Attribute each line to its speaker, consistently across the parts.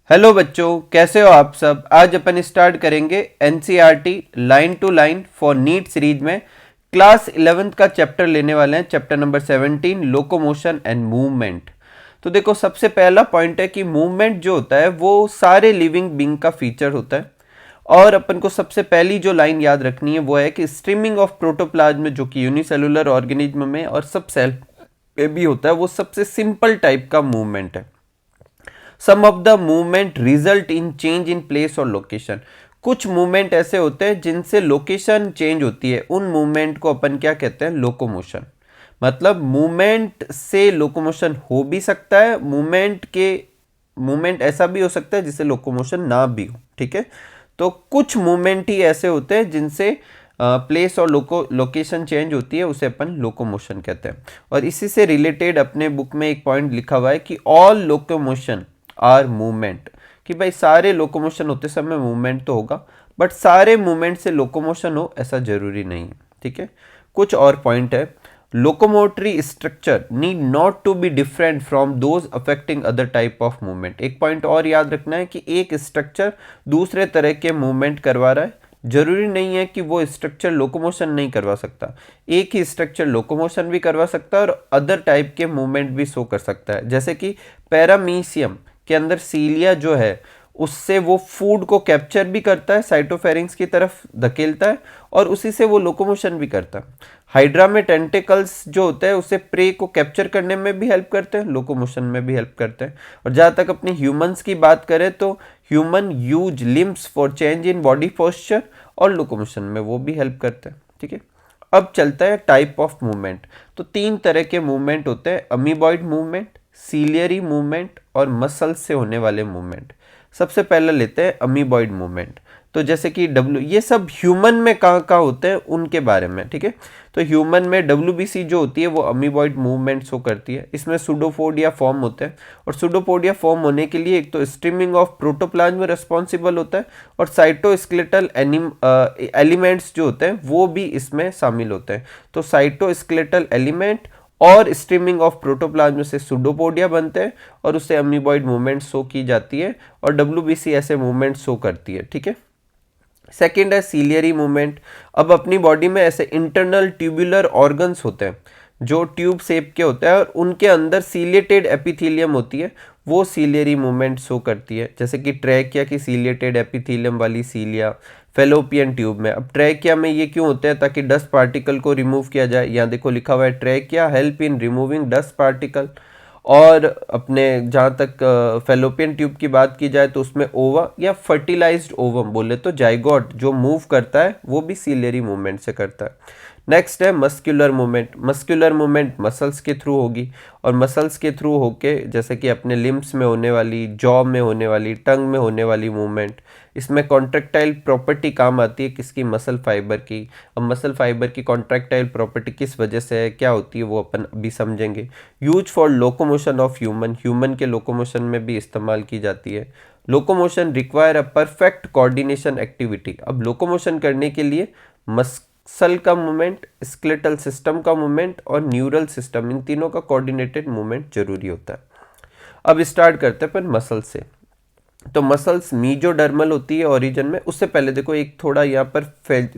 Speaker 1: Hello बच्चों, कैसे हो आप सब। आज अपन स्टार्ट करेंगे NCERT line to line for NEET series में क्लास 11th का चैप्टर लेने वाले हैं। Chapter number 17 locomotion and movement. तो देखो, सबसे पहला पॉइंट है कि मूवमेंट जो होता है वो सारे लिविंग बींग का फीचर होता है। और अपन को सबसे पहली जो लाइन याद रखनी है वो है कि स्ट्रीमिंग ऑफ प्रोटोप्लाज्म जो कि यूनिसेलुलर ऑर्गेनिज्म में और सब सेल में भी होता है, वो सबसे सिंपल टाइप का मूवमेंट है। Some of the movement result in change in place और लोकेशन। कुछ मूवमेंट ऐसे होते हैं जिनसे लोकेशन चेंज होती है, उन मूवमेंट को अपन क्या कहते हैं, लोकोमोशन। मतलब मूवमेंट से लोकोमोशन हो भी सकता है, मूवमेंट ऐसा भी हो सकता है जिससे लोकोमोशन ना भी हो। ठीक है, तो कुछ मूवमेंट ही ऐसे होते हैं जिनसे प्लेस और लोकेशन चेंज होती है, उसे अपन लोकोमोशन कहते हैं। और इसी से रिलेटेड अपने बुक में एक पॉइंट लिखा हुआ है कि ऑल लोकोमोशन आर मूवमेंट, कि भाई सारे लोकोमोशन होते समय मूवमेंट तो होगा, बट सारे मूवमेंट से लोकोमोशन हो ऐसा जरूरी नहीं है। ठीक है, कुछ और पॉइंट है। Locomotory structure need not to be different from those affecting other type of movement. एक पॉइंट और याद रखना है कि एक स्ट्रक्चर दूसरे तरह के मूवमेंट करवा रहा है, जरूरी नहीं है कि वो स्ट्रक्चर लोकोमोशन नहीं करवा सकता। एक ही स्ट्रक्चर लोकोमोशन भी करवा सकता है और अदर टाइप के मूवमेंट भी शो कर सकता है। जैसे कि पैरामीशियम के अंदर सीलिया जो है, उससे वो फूड को कैप्चर भी करता है, साइटोफेरिंग्स की तरफ धकेलता है, और उसी से वो लोकोमोशन भी करता है। हाइड्रा में टेंटिकल्स जो होते हैं उसे प्रे को कैप्चर करने में भी हेल्प करते हैं, लोकोमोशन में भी हेल्प करते हैं। और जहाँ तक अपनी ह्यूमंस की बात करें तो human use limbs for change in body posture, और लोकोमोशन में वो भी हेल्प करते हैं। ठीक है, अब चलता है टाइप ऑफ मूवमेंट। तो तीन तरह के मूवमेंट होते हैं, अमीबॉइड मूवमेंट, सीलियरी मूवमेंट और मसल्स से होने वाले मूवमेंट। सबसे पहले लेते हैं अमीबॉइड मूवमेंट। तो जैसे कि ये सब ह्यूमन में कहाँ कहाँ होते हैं उनके बारे में। ठीक है, तो ह्यूमन में WBC जो होती है वो अमीबॉइड मूवमेंट शो करती है। इसमें सुडोपोडिया फॉर्म होते हैं, और सुडोपोडिया फॉर्म होने के लिए एक तो स्ट्रीमिंग ऑफ प्रोटोप्लाज्म रिस्पॉन्सिबल होता है, और साइटोस्केलेटल एलिमेंट्स जो होते हैं वो भी इसमें शामिल होते हैं। तो साइटोस्केलेटल एलिमेंट और स्ट्रीमिंग ऑफ प्रोटोप्लाज्म से सुडोपोडिया बनते हैं, और उससे अमीबॉइड मूवमेंट शो की जाती है, और WBC ऐसे मूवमेंट शो करती है। ठीक है, सेकेंड है सीलियरी मूवमेंट। अब अपनी बॉडी में ऐसे इंटरनल ट्यूबुलर ऑर्गन्स होते हैं जो ट्यूब शेप के होते हैं, और उनके अंदर सीलिएटेड एपिथेलियम होती है, वो सीलियरी मूवमेंट शो करती है। जैसे कि ट्रैकिया की सीलिएटेड एपिथेलियम वाली सीलिया फेलोपियन ट्यूब में। अब ट्रैकिया में ये क्यों होते हैं, ताकि डस्ट पार्टिकल को रिमूव किया जाए। यहाँ देखो लिखा हुआ है trachea help in removing dust particle. और अपने जहाँ तक फेलोपियन ट्यूब की बात की जाए तो उसमें ओवा या फर्टिलाइज्ड ओवम बोले तो जाइगोट जो मूव करता है वो भी सीलियरी मूवमेंट से करता है। नेक्स्ट है muscular movement. Muscular movement muscles के थ्रू होगी, और मसल्स के थ्रू होके जैसे कि अपने लिम्स में होने वाली, जॉ में होने वाली, टंग में होने वाली मूवमेंट। इसमें कॉन्ट्रैक्टाइल प्रॉपर्टी काम आती है किसकी, मसल फाइबर की। अब मसल फाइबर की कॉन्ट्रैक्टाइल प्रॉपर्टी किस वजह से है, क्या होती है, वो अपन अभी समझेंगे। Use for locomotion of human के लोकोमोशन में भी इस्तेमाल की जाती है। Locomotion require a perfect coordination activity. अब लोकोमोशन करने के लिए मसल का मूवमेंट, स्केलेटल सिस्टम का मूवमेंट और न्यूरल सिस्टम, इन तीनों का कोऑर्डिनेटेड मूवमेंट जरूरी होता है। अब स्टार्ट करते हैं अपन मसल से। तो मसल्स मीजोडर्मल होती है ओरिजिन में। उससे पहले देखो एक थोड़ा यहाँ पर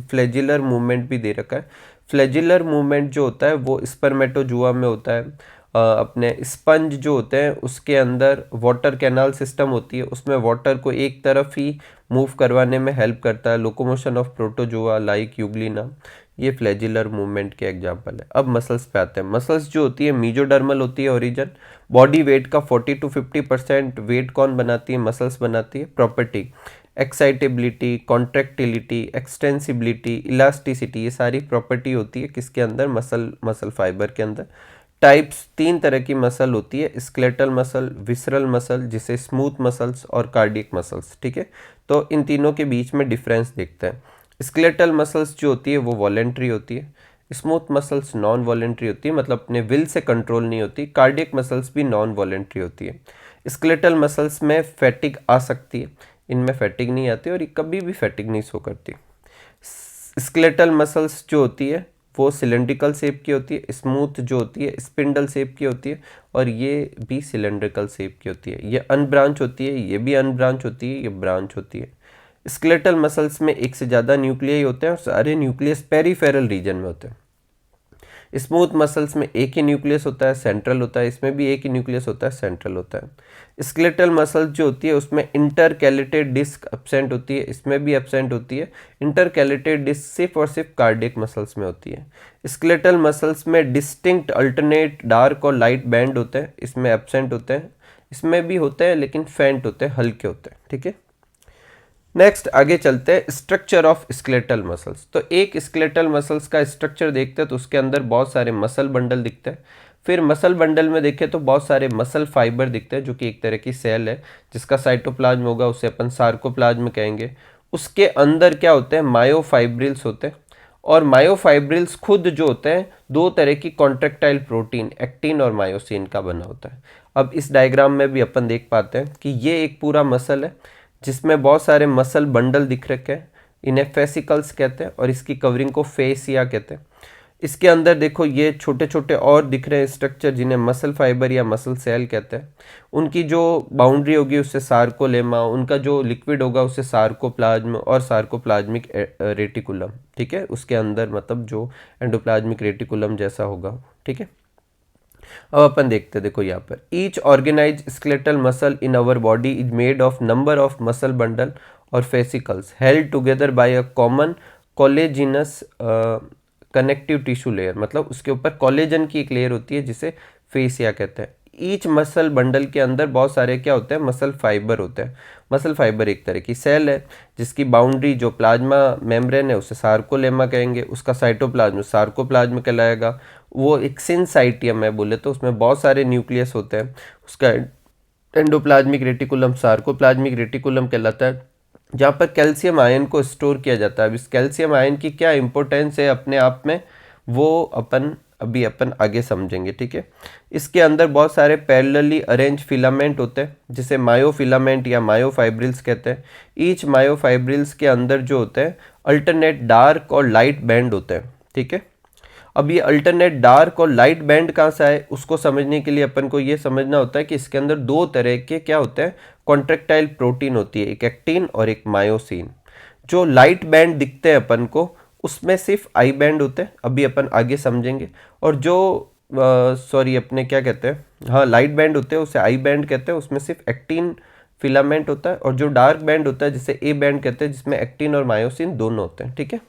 Speaker 1: फ्लैजिलर मूवमेंट भी दे रखा है। फ्लैजिलर मूवमेंट जो होता है वो स्पर्मेटोजुआ में होता है। अपने स्पंज जो होते हैं उसके अंदर वाटर कैनाल सिस्टम होती है, उसमें वाटर को एक तरफ ही मूव करवाने में हेल्प करता है। Locomotion of protozoa like Euglena, ये फ्लैजिलर मूवमेंट के एग्जाम्पल है। अब मसल्स पे आते हैं। मसल्स जो होती है मीजोडर्मल होती है ओरिजिन। बॉडी वेट का 40 to 50% वेट कौन बनाती है, मसल्स बनाती है। Property excitability, contractility, extensibility, elasticity, ये सारी प्रॉपर्टी होती है किसके अंदर, मसल फाइबर के अंदर। टाइप्स तीन तरह की मसल होती है, स्केलेटल मसल, विसरल मसल जिसे स्मूथ मसल्स और कार्डियक मसल्स। ठीक है, तो इन तीनों के बीच में डिफरेंस देखते हैं। स्केलेटल मसल्स जो होती है वो वॉलेंट्री होती है, स्मूथ मसल्स नॉन वॉलेंट्री होती है, मतलब अपने विल से कंट्रोल नहीं होती। कार्डियक मसल्स भी नॉन वॉलेंट्री होती है। स्केलेटल मसल्स में फैटिग आ सकती है, इनमें फैटिग नहीं आती और ये कभी भी फैटिग नहीं शो करती। स्केलेटल मसल्स जो होती है वो सिलेंड्रिकल शेप की होती है, स्मूथ जो होती है स्पिंडल शेप की होती है, और ये भी सिलेंड्रिकल शेप की होती है। ये अनब्रांच होती है, ये भी अनब्रांच होती है, ये ब्रांच होती है। स्केलेटल मसल्स में एक से ज़्यादा न्यूक्लियाई होते हैं और सारे न्यूक्लियस पेरिफेरल रीजन में होते हैं। स्मूथ मसल्स में एक ही न्यूक्लियस होता है, सेंट्रल होता है, इसमें भी एक ही न्यूक्लियस होता है, सेंट्रल होता है। स्केलेटल मसल्स जो होती है उसमें इंटरकैलेटेड डिस्क एब्सेंट होती है, इसमें भी एब्सेंट होती है। इंटरकैलेटेड डिस्क सिर्फ और सिर्फ कार्डियक मसल्स में होती है। स्केलेटल मसल्स में डिस्टिंक्ट अल्टरनेट डार्क और लाइट बैंड होते हैं, इसमें एब्सेंट होते हैं, इसमें भी होते हैं लेकिन फेंट होते हैं, हल्के होते हैं। ठीक है, नेक्स्ट आगे चलते हैं स्ट्रक्चर ऑफ स्केलेटल मसल्स। तो एक स्केलेटल मसल्स का स्ट्रक्चर देखते हैं तो उसके अंदर बहुत सारे मसल बंडल दिखते हैं। फिर मसल बंडल में देखें तो बहुत सारे मसल फाइबर दिखते हैं जो कि एक तरह की सेल है जिसका साइटोप्लाज्म होगा, उसे अपन सार्कोप्लाज्म कहेंगे। उसके अंदर क्या होते हैं, मायोफाइब्रिल्स होते हैं, और मायोफाइब्रिल्स खुद जो होते हैं दो तरह की कॉन्ट्रेक्टाइल प्रोटीन एक्टिन और मायोसिन का बना होता है। अब इस डायग्राम में भी अपन देख पाते हैं कि ये एक पूरा मसल है जिसमें बहुत सारे मसल बंडल दिख रखे हैं, इन्हें फेसिकल्स कहते हैं और इसकी कवरिंग को फेसिया कहते हैं। इसके अंदर देखो ये छोटे छोटे और दिख रहे हैं स्ट्रक्चर जिन्हें मसल फाइबर या मसल सेल कहते हैं। उनकी जो बाउंड्री होगी उससे सार्कोलेमा, उनका जो लिक्विड होगा उससे सार्कोप्लाज्म और सार्कोप्लाज्मिक रेटिकुलम। ठीक है, उसके अंदर मतलब जो एंडोप्लाज्मिक रेटिकुलम जैसा होगा। ठीक है, अब अपन देखते हैं, देखो यहाँ पर each organise skeletal muscle in our body is made of number of muscle bundle और fascicles held together by a common collagenous connective tissue layer. मतलब उसके ऊपर कोलेजन की एक लेयर होती है जिसे फेसिया कहते हैं। ईच मसल बंडल के अंदर बहुत सारे क्या होते हैं, मसल फाइबर होते हैं। मसल फाइबर एक तरह की सेल है जिसकी बाउंड्री जो प्लाज्मा मेम्ब्रेन है उसे सार्कोलेमा कहेंगे, उसका साइटोप्लाज्म सार्कोप्लाज्म कहलाएगा। वो एक सिनसाइटियम है बोले तो, उसमें बहुत सारे न्यूक्लियस होते हैं, उसका एंडोप्लाज्मिक रेटिकुलम सार्कोप्लाज्मिक रेटिकुलम कहलाता है, जहाँ पर कैल्शियम आयन को स्टोर किया जाता है। अब इस कैल्शियम आयन की क्या इंपॉर्टेंस है अपने आप में, वो अपन आगे समझेंगे। ठीक है, इसके अंदर बहुत सारे पैरेलली अरेंज फिलामेंट होते हैं जिसे मायोफिलामेंट या मायोफाइब्रिल्स कहते हैं। ईच मायोफाइब्रिल्स के अंदर जो होते हैं अल्टरनेट डार्क और लाइट बैंड होते हैं। ठीक है, अब ये अल्टरनेट डार्क और लाइट बैंड कहाँ से आए उसको समझने के लिए अपन को ये समझना होता है कि इसके अंदर दो तरह के क्या होते हैं, कॉन्ट्रेक्टाइल प्रोटीन होती है, एक एक्टिन और एक मायोसिन। जो लाइट बैंड दिखते हैं अपन को उसमें सिर्फ आई बैंड होते हैं, अभी अपन आगे समझेंगे। और जो सॉरी अपने क्या कहते हैं, हाँ लाइट बैंड होते हैं उसे आई बैंड कहते हैं, उसमें सिर्फ एक्टिन फिलामेंट होता है। और जो डार्क बैंड होता है जिसे ए बैंड कहते हैं जिसमें एक्टिन और मायोसिन दोनों होते हैं। ठीक है,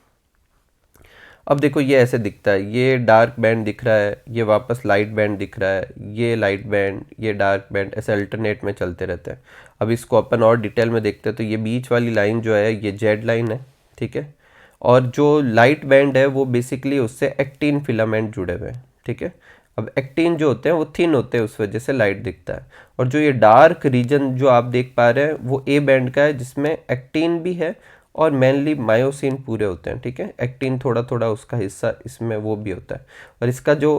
Speaker 1: अब देखो ये ऐसे दिखता है, ये डार्क बैंड दिख रहा है, ये वापस लाइट बैंड दिख रहा है, ये लाइट बैंड, ये डार्क बैंड, ऐसे अल्टरनेट में चलते रहते हैं। अब इसको अपन और डिटेल में देखते हैं तो ये बीच वाली लाइन जो है ये जेड लाइन है। ठीक है, और जो लाइट बैंड है वो बेसिकली उससे एक्टिन फिलामेंट जुड़े हुए हैं। ठीक है, अब एक्टिन जो होते हैं वो थिन होते हैं उस वजह से लाइट दिखता है। और जो ये डार्क रीजन जो आप देख पा रहे हैं वो ए बैंड का है जिसमें एक्टिन भी है और मेनली मायोसिन पूरे होते हैं। ठीक है, एक्टिन थोड़ा थोड़ा उसका हिस्सा इसमें वो भी होता है। और इसका जो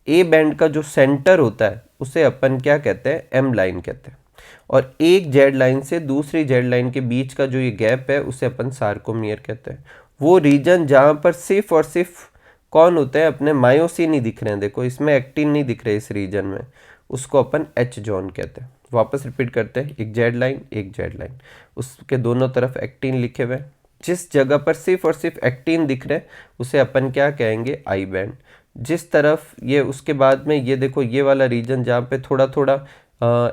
Speaker 1: ए बैंड का जो सेंटर होता है उसे अपन क्या कहते हैं, एम लाइन कहते हैं। और एक जेड लाइन से दूसरी जेड लाइन के बीच का जो ये गैप है उसे अपन सार्कोमियर कहते हैं। वो रीजन जहाँ पर सिर्फ और सिर्फ कौन होते हैं, अपने मायोसिन ही दिख रहे हैं। देखो इसमें एक्टिन नहीं दिख रहे इस रीजन में, उसको अपन एच जोन कहते हैं। वापस रिपीट करते हैं, एक जेड लाइन एक जेड लाइन, उसके दोनों तरफ एक्टिन लिखे हुए। जिस जगह पर सिर्फ और सिर्फ एक्टिन दिख रहे उसे अपन क्या कहेंगे, आई बैंड। जिस तरफ ये उसके बाद में ये देखो ये वाला रीजन जहाँ पे थोड़ा थोड़ा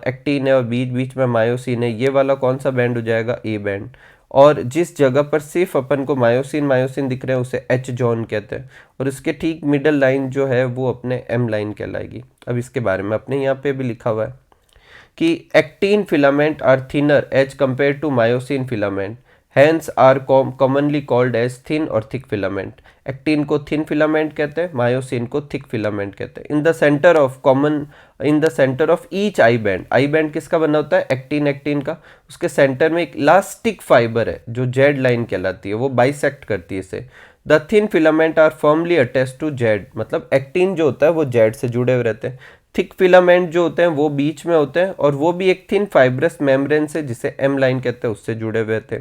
Speaker 1: एक्टिन है और बीच बीच में मायोसिन है, ये वाला कौन सा बैंड हो जाएगा, ए बैंड। और जिस जगह पर सिर्फ अपन को मायोसिन मायोसिन दिख रहे हैं उसे एच जोन कहते हैं। और इसके ठीक मिडल लाइन जो है वो अपने एम लाइन कहलाएगी। अब इसके बारे में अपने यहाँ पे भी लिखा हुआ है कि actin filament are thinner as compared to myosin filament, hence are commonly called as thin और थिक फिलामेंट। एक्टिन को थिन फिलामेंट कहते हैं, मायोसिन को थिक फिलामेंट कहते हैं। In the centre of each I band, I band किसका बना होता है, एक्टिन एक्टिन का। उसके सेंटर में एक इलास्टिक फाइबर है जो जेड लाइन कहलाती है, वो बाइसेक्ट करती है इसे। The thin filament are firmly attached to Z, मतलब एक्टिन जो होता है वो जेड से जुड़े हुए रहते हैं, थिक फिलामेंट जो होते हैं वो बीच में होते हैं और वो भी एक थिन फाइब्रस मेम्ब्रेन से, जिसे एम लाइन कहते हैं, उससे जुड़े हुए थे।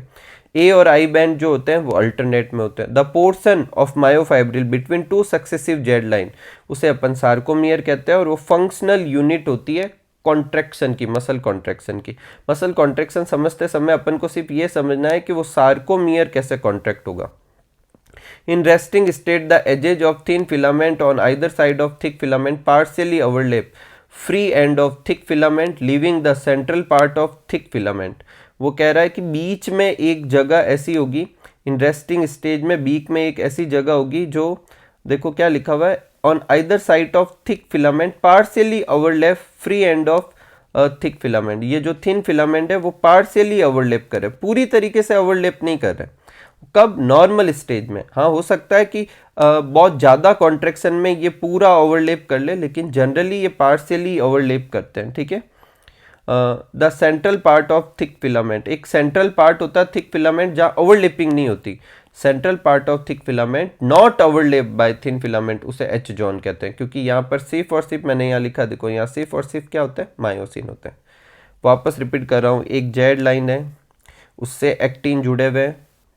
Speaker 1: ए और आई बैंड जो होते हैं वो अल्टरनेट में होते हैं। The portion of myofibril between two successive Z line, उसे अपन सार्कोमियर कहते हैं और वो फंक्शनल यूनिट होती है कॉन्ट्रैक्शन की, मसल कॉन्ट्रैक्शन की। मसल कॉन्ट्रैक्शन समझते समय अपन को सिर्फ ये समझना है कि वो सार्कोमियर कैसे कॉन्ट्रैक्ट होगा। In resting state, the edges of thin filament on either side of thick filament partially overlap free end of thick filament, leaving the central part of thick filament. वो कह रहा है कि बीच में एक जगह ऐसी होगी, इन रेस्टिंग स्टेज में बीच में एक ऐसी जगह होगी जो, देखो क्या लिखा हुआ है, on either side of thick filament partially overlap free end of thick filament. ये जो थिन फिलामेंट है वो पार्शियली ओवरलैप कर रहे, पूरी तरीके से ओवरलैप नहीं कर रहे। कब? नॉर्मल स्टेज में। हाँ, हो सकता है कि बहुत ज़्यादा कॉन्ट्रैक्शन में ये पूरा ओवरलैप कर ले, लेकिन जनरली ये पार्शियली ओवरलैप करते हैं, ठीक है। The central part of thick filament, एक सेंट्रल पार्ट होता है थिक फिलामेंट जहाँ ओवरलैपिंग नहीं होती। Central part of thick filament not overlap bye thin filament, उसे एच जोन कहते हैं। क्योंकि यहाँ पर सिर्फ और सिर्फ मैंने यहाँ लिखा, देखो यहाँ सिर्फ और सिर्फ क्या होता है, मायोसिन होते हैं। वापस रिपीट कर रहा हूँ, एक जेड लाइन है, उससे एक्टिन जुड़े हुए हैं,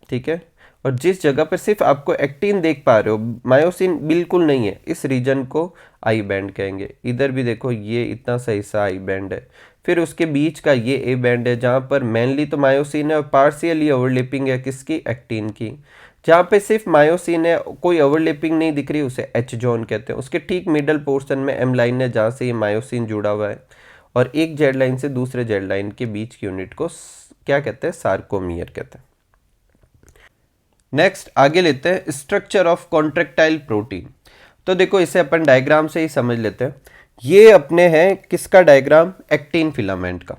Speaker 1: ठीक है। और जिस जगह पर सिर्फ आपको एक्टिन देख पा रहे हो, मायोसिन बिल्कुल नहीं है, इस रीजन को आई बैंड कहेंगे। इधर भी देखो ये इतना सा हिस्सा आई बैंड है, फिर उसके बीच का ये ए बैंड है जहाँ पर मेनली तो मायोसिन है और पार्शियली ओवरलैपिंग है किसकी, एक्टिन की। जहाँ पे सिर्फ मायोसिन है, कोई ओवरलैपिंग नहीं दिख रही, उसे एच जोन कहते हैं। उसके ठीक मिडल पोर्शन में एम लाइन है जहाँ से ये मायोसिन जुड़ा हुआ है, और एक जेड लाइन से दूसरे जेड लाइन के बीच की यूनिट को क्या कहते हैं, सार्कोमियर कहते हैं। नेक्स्ट आगे लेते हैं स्ट्रक्चर ऑफ कॉन्ट्रैक्टाइल प्रोटीन। तो देखो इसे अपन डायग्राम से ही समझ लेते हैं। ये अपने हैं किसका डायग्राम, एक्टिन फिलामेंट का।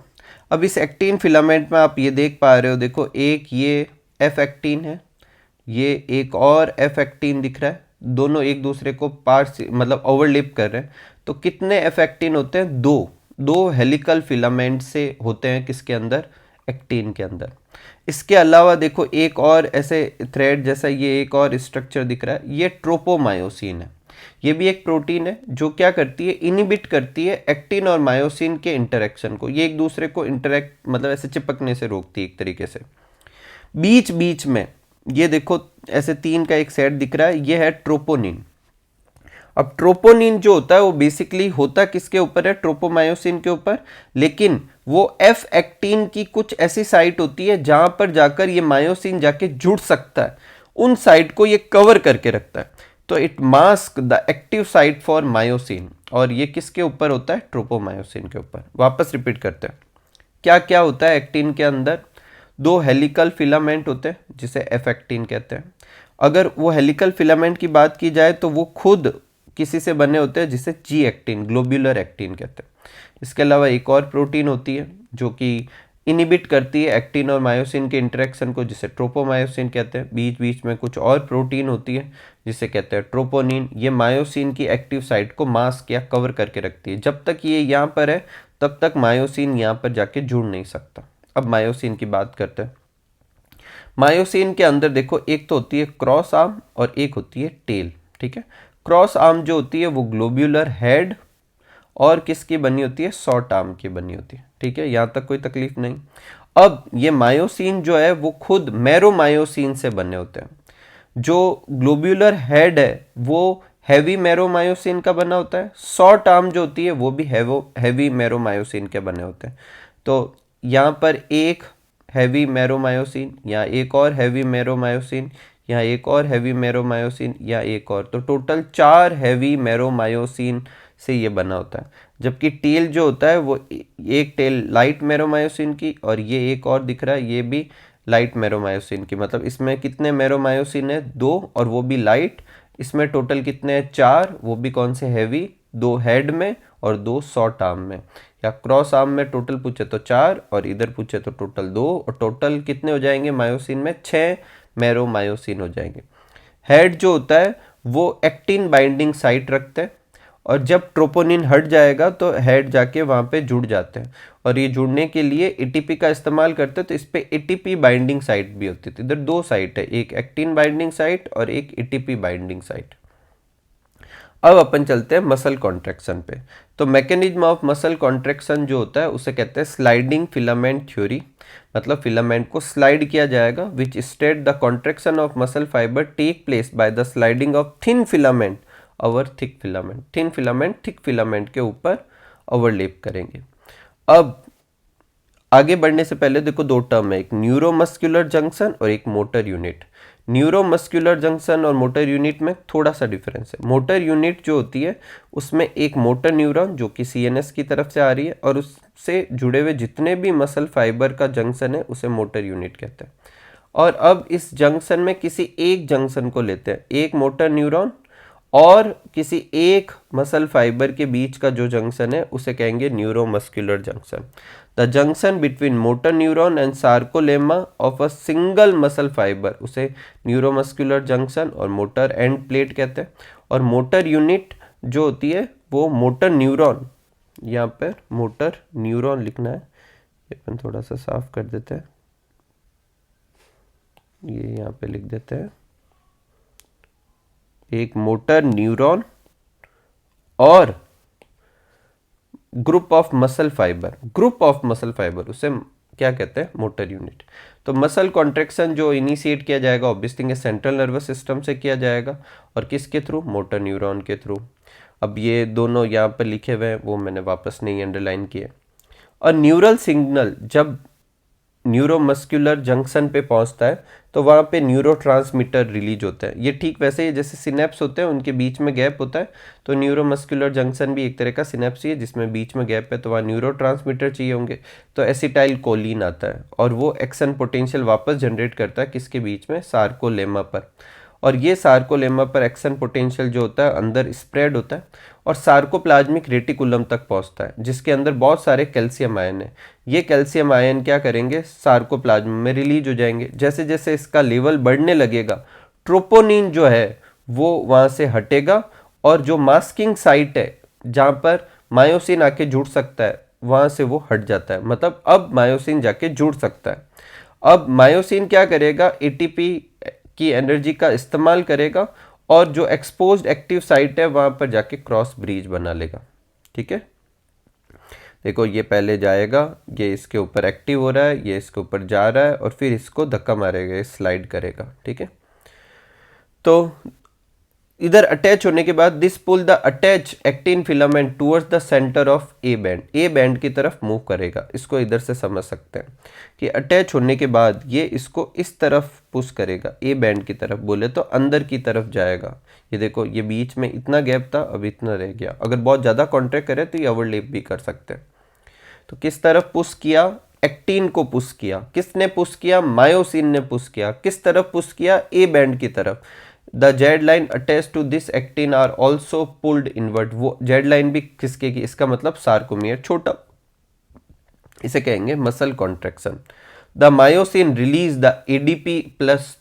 Speaker 1: अब इस एक्टिन फिलामेंट में आप ये देख पा रहे हो, देखो एक ये एफ एक्टिन है, ये एक और एफ एक्टिन दिख रहा है, दोनों एक दूसरे को पार्स मतलब ओवरलैप कर रहे हैं। तो कितने एफ एक्टिन होते हैं, दो हेलिकल फिलामेंट से होते हैं किसके अंदर, एक्टिन के अंदर। इसके अलावा देखो एक और ऐसे थ्रेड जैसा ये एक और स्ट्रक्चर दिख रहा है, ये ट्रोपोमायोसिन है। ये भी एक प्रोटीन है जो क्या करती है, इनिबिट करती है एक्टिन और मायोसिन के इंटरेक्शन को। ये एक दूसरे को इंटरेक्ट मतलब ऐसे चिपकने से रोकती है एक तरीके से। बीच बीच में ये देखो ऐसे तीन का एक सेट दिख रहा है, ये है ट्रोपोनिन। अब ट्रोपोनिन जो होता है वो बेसिकली होता किसके ऊपर है, ट्रोपोमायोसिन के ऊपर, लेकिन वो एफ एक्टिन की कुछ ऐसी साइट होती है जहां पर जाकर ये मायोसिन जाके जुड़ सकता है, उन साइट को ये कवर करके रखता है। तो it mask the active site for myosin, और ये किसके ऊपर होता है, ट्रोपोमायोसिन के ऊपर। वापस रिपीट करते हैं, क्या क्या होता है एक्टिन के अंदर, दो हेलिकल फिलामेंट होते हैं जिसे एफ एक्टिन कहते हैं। अगर वो हेलिकल फिलामेंट की बात की जाए तो वो खुद किसी से बने होते हैं जिसे जी एक्टिन, ग्लोब्यूलर एक्टिन कहते हैं। इसके अलावा एक और प्रोटीन होती है जो कि इनिबिट करती है एक्टिन और मायोसिन के इंटरेक्शन को, जिसे ट्रोपोमायोसिन कहते हैं। बीच बीच में कुछ और प्रोटीन होती है जिसे कहते हैं ट्रोपोनिन। ये मायोसिन की एक्टिव साइट को मास्क या कवर करके रखती है। जब तक ये यहाँ पर है तब तक मायोसिन यहाँ पर जाके जुड़ नहीं सकता। अब मायोसिन की बात करते हैं। मायोसिन के अंदर देखो एक तो होती है क्रॉस आर्म और एक होती है टेल, ठीक है। क्रॉस आर्म जो होती है वो ग्लोब्यूलर हेड और किसकी बनी होती है, शॉर्ट आर्म की बनी होती है, ठीक है। यहाँ तक कोई तकलीफ नहीं। अब ये मायोसिन जो है वो खुद मैरोमायोसिन से बने होते हैं। जो ग्लोब्यूलर हेड है वो हैवी मैरोमायोसिन का बना होता है, शॉर्ट आर्म जो होती है वो भी हैवी मैरोमायोसिन के बने होते हैं। तो यहाँ पर एक हैवी मैरोमायोसिन, यहाँ एक और हैवी मैरोमायोसिन, यहाँ एक और हैवी मैरोमायोसिन, या एक और, तो टोटल 4 हैवी मैरोमायोसिन से ये बना होता है। जबकि टेल जो होता है वो एक टेल लाइट मैरोमायोसिन की, और ये एक और दिख रहा है ये भी लाइट मैरोमायोसिन की। मतलब इसमें कितने मैरोमायोसिन है, 2, और वो भी लाइट। इसमें टोटल कितने हैं, 4, वो भी कौन से, हैवी, 2 हेड में और 2 शॉर्ट आर्म में। या क्रॉस आर्म में टोटल पूछे तो 4 और इधर पूछे तो टोटल 2, और टोटल कितने हो जाएंगे मायोसिन में, 6 मैरोमायोसिन हो जाएंगे। हेड जो होता है वो एक्टिन बाइंडिंग साइट रखते हैं, और जब ट्रोपोनिन हट जाएगा तो हेड जाके वहाँ पे जुड़ जाते हैं, और ये जुड़ने के लिए एटीपी का इस्तेमाल करते हैं। तो इस पे एटीपी बाइंडिंग साइट भी होती है। इधर 2 साइट है, एक एक्टिन बाइंडिंग साइट और एक एटीपी बाइंडिंग साइट। अब अपन चलते हैं मसल कॉन्ट्रैक्शन पे। तो मैकेनिज्म ऑफ मसल कॉन्ट्रैक्शन जो होता है उसे कहते हैं स्लाइडिंग फिलामेंट थ्योरी, मतलब फिलामेंट को स्लाइड किया जाएगा, which state the contraction of muscle fibre take place by the sliding of thin filament over thick filament. Thin filament thick filament के ऊपर ओवरलेप करेंगे। अब आगे बढ़ने से पहले देखो दो टर्म है, एक न्यूरोमस्कुलर जंक्शन और एक मोटर यूनिट। न्यूरोमस्कुलर जंक्शन और मोटर यूनिट में थोड़ा सा डिफरेंस है। मोटर यूनिट जो होती है उसमें एक मोटर न्यूरॉन जो कि सीएनएस की तरफ से आ रही है और उससे जुड़े हुए जितने भी मसल फाइबर का जंक्शन है उसे मोटर यूनिट कहते हैं। और अब इस जंक्शन में किसी एक जंक्शन को लेते हैं, एक मोटर न्यूरॉन और किसी एक मसल फाइबर के बीच का जो जंक्शन है उसे कहेंगे neuromuscular junction. The junction between motor neuron and sarcolemma of a single muscle fibre उसे न्यूरोमस्कुलर जंक्शन और मोटर एंड प्लेट कहते हैं। और मोटर यूनिट जो होती है वो मोटर न्यूरॉन, यहाँ पर मोटर न्यूरॉन लिखना है, ये अपन थोड़ा सा साफ कर देते हैं, ये यहाँ पे लिख देते हैं, एक मोटर न्यूरॉन और group of muscle fibre, group of muscle fibre उसे क्या कहते हैं, मोटर यूनिट। तो मसल कॉन्ट्रैक्शन जो इनिशिएट किया जाएगा ऑब्वियसली सेंट्रल नर्वस सिस्टम से किया जाएगा और किसके थ्रू, मोटर न्यूरॉन के थ्रू। अब ये दोनों यहाँ पर लिखे हुए हैं वो मैंने वापस नहीं अंडरलाइन किए। और न्यूरल सिग्नल जब न्यूरोमस्कुलर जंक्शन पे पहुंचता है तो वहाँ पे न्यूरोट्रांसमीटर रिलीज होता है। ये ठीक वैसे ही जैसे सिनेप्स होते हैं उनके बीच में गैप होता है, तो न्यूरोमस्कुलर जंक्शन भी एक तरह का सिनेप्स ही है जिसमें बीच में गैप है, तो वहाँ न्यूरोट्रांसमीटर चाहिए होंगे, तो एसिटाइल कोलिन आता है और वो एक्शन पोटेंशियल वापस जनरेट करता है किसके बीच में, सार्कोलेमा पर। और ये सार्कोलेमा पर एक्शन पोटेंशियल जो होता है अंदर स्प्रेड होता है और सार्कोप्लाज्मिक रेटिकुलम तक पहुंचता है जिसके अंदर बहुत सारे कैल्शियम आयन है। ये कैल्शियम आयन क्या करेंगे, सार्कोप्लाज्म में रिलीज हो जाएंगे। जैसे जैसे इसका लेवल बढ़ने लगेगा ट्रोपोनिन जो है वो वहाँ से हटेगा और जो मास्किंग साइट है जहाँ पर मायोसिन आके जुड़ सकता है वहाँ से वो हट जाता है, मतलब अब मायोसिन जाके जुड़ सकता है। अब मायोसिन क्या करेगा, एटीपी की एनर्जी का इस्तेमाल करेगा और जो एक्सपोज्ड एक्टिव साइट है वहाँ पर जाके क्रॉस ब्रिज बना लेगा। ठीक है, देखो ये पहले जाएगा, ये इसके ऊपर एक्टिव हो रहा है, ये इसके ऊपर जा रहा है और फिर इसको धक्का मारेगा, ये स्लाइड करेगा। ठीक है, तो इधर अटैच होने के बाद this pull the attach actin filament towards the centre of A band, A band की तरफ मूव करेगा। इसको इधर से समझ सकते हैं कि अटैच होने के बाद ये इसको इस तरफ पुश करेगा, ए बैंड की तरफ बोले तो अंदर की तरफ जाएगा। ये देखो ये बीच में इतना गैप था, अब इतना रह गया। अगर बहुत ज़्यादा कॉन्ट्रैक्ट करे तो ये ओवरलेप भी कर सकते हैं। तो किस तरफ पुश किया, एक्टिन को पुश किया। किसने पुश किया, मायोसिन ने पुश किया। किस तरफ पुश किया, ए बैंड की तरफ। The Z line attach to this actin are also pulled inward, वो जेड लाइन भी किसके की, इसका मतलब सार्कोमियर छोटा, इसे कहेंगे muscle contraction. The myosin release the ADP plus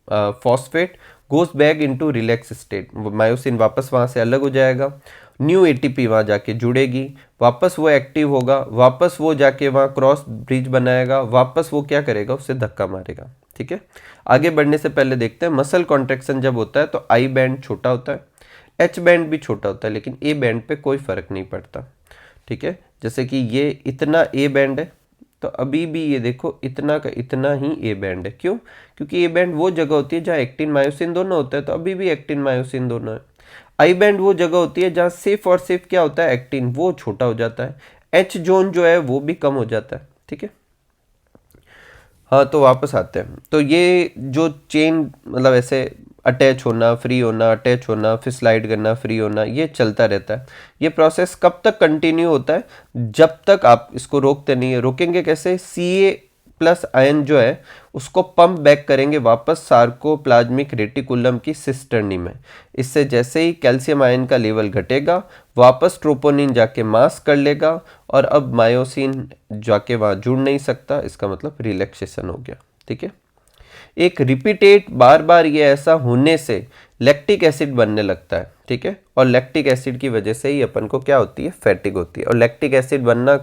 Speaker 1: phosphate goes back into relax state, myosin वापस वहां से अलग हो जाएगा, न्यू एटीपी वहाँ जाके जुड़ेगी, वापस वो एक्टिव होगा, वापस वो जाके वहाँ क्रॉस ब्रिज बनाएगा, वापस वो क्या करेगा, उससे धक्का मारेगा। ठीक है, आगे बढ़ने से पहले देखते हैं मसल कॉन्ट्रैक्शन जब होता है तो आई बैंड छोटा होता है, एच बैंड भी छोटा होता है, लेकिन ए बैंड पे कोई फर्क नहीं पड़ता। ठीक है, जैसे कि ये इतना ए बैंड है तो अभी भी ये देखो इतना का इतना ही ए बैंड है। क्यों, क्योंकि ए बैंड वो जगह होती है जहाँ एक्टिन मायोसिन दोनों होता है, तो अभी भी एक्टिन मायोसिन दोनों है। आई बैंड वो जगह होती है जहाँ सिर्फ और सिर्फ क्या होता है, एक्टिन, वो छोटा हो जाता है। एच जोन जो है वो भी कम हो जाता है। ठीक है, हाँ तो वापस आते हैं। तो ये जो चेन मतलब ऐसे अटैच होना, फ्री होना, अटैच होना, फिर स्लाइड करना, फ्री होना, ये चलता रहता है। ये प्रोसेस कब तक कंटिन्यू होता है, जब तक आप इसको रोकते नहीं है। रोकेंगे कैसे, Ca प्लस आयन जो है उसको पंप बैक करेंगे वापस सार्कोप्लाज्मिक रेटिकुलम की सिस्टर्नी में। इससे जैसे ही कैल्शियम आयन का लेवल घटेगा वापस ट्रोपोनिन जाके मास्क कर लेगा और अब मायोसिन जाके वहाँ जुड़ नहीं सकता, इसका मतलब रिलैक्सेशन हो गया। ठीक है, एक रिपीटेड बार बार ये ऐसा होने से लैक्टिक एसिड बनने लगता है। ठीक है, और लैक्टिक एसिड की वजह से ही अपन को क्या होती है, फैटिग होती है। और लैक्टिक एसिड बनना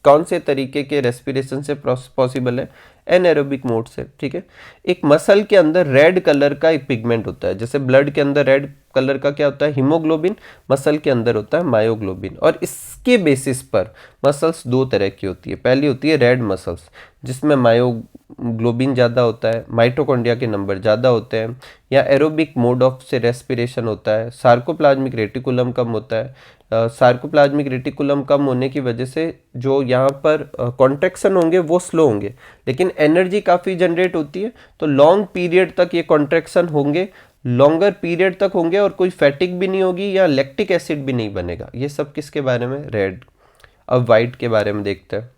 Speaker 1: कौन से तरीके के रेस्पिरेशन से पॉसिबल है? एनएरोबिक मोड से, ठीक है। एक मसल के अंदर रेड कलर का एक पिगमेंट होता है, जैसे ब्लड के अंदर रेड कलर का क्या होता है? हीमोग्लोबिन। मसल के अंदर होता है मायोग्लोबिन। और इसके बेसिस पर मसल्स दो तरह की होती है। पहली होती है रेड मसल्स, जिसमें मायोग्लोबिन ज़्यादा होता है, माइटोकॉन्ड्रिया के नंबर ज़्यादा होते हैं, या एरोबिक मोड ऑफ से रेस्पिरेशन होता है, सार्कोप्लाज्मिक रेटिकुलम कम होता है। सार्कोप्लाज्मिक रेटिकुलम कम होने की वजह से जो यहाँ पर कॉन्ट्रैक्शन होंगे वो स्लो होंगे, लेकिन एनर्जी काफ़ी जनरेट होती है, तो लॉन्ग पीरियड तक ये कॉन्ट्रैक्शन होंगे, लॉन्गर पीरियड तक होंगे, और कोई फैटिक भी नहीं होगी या लैक्टिक एसिड भी नहीं बनेगा। ये सब किसके बारे में? रेड। अब वाइट के बारे में देखते हैं।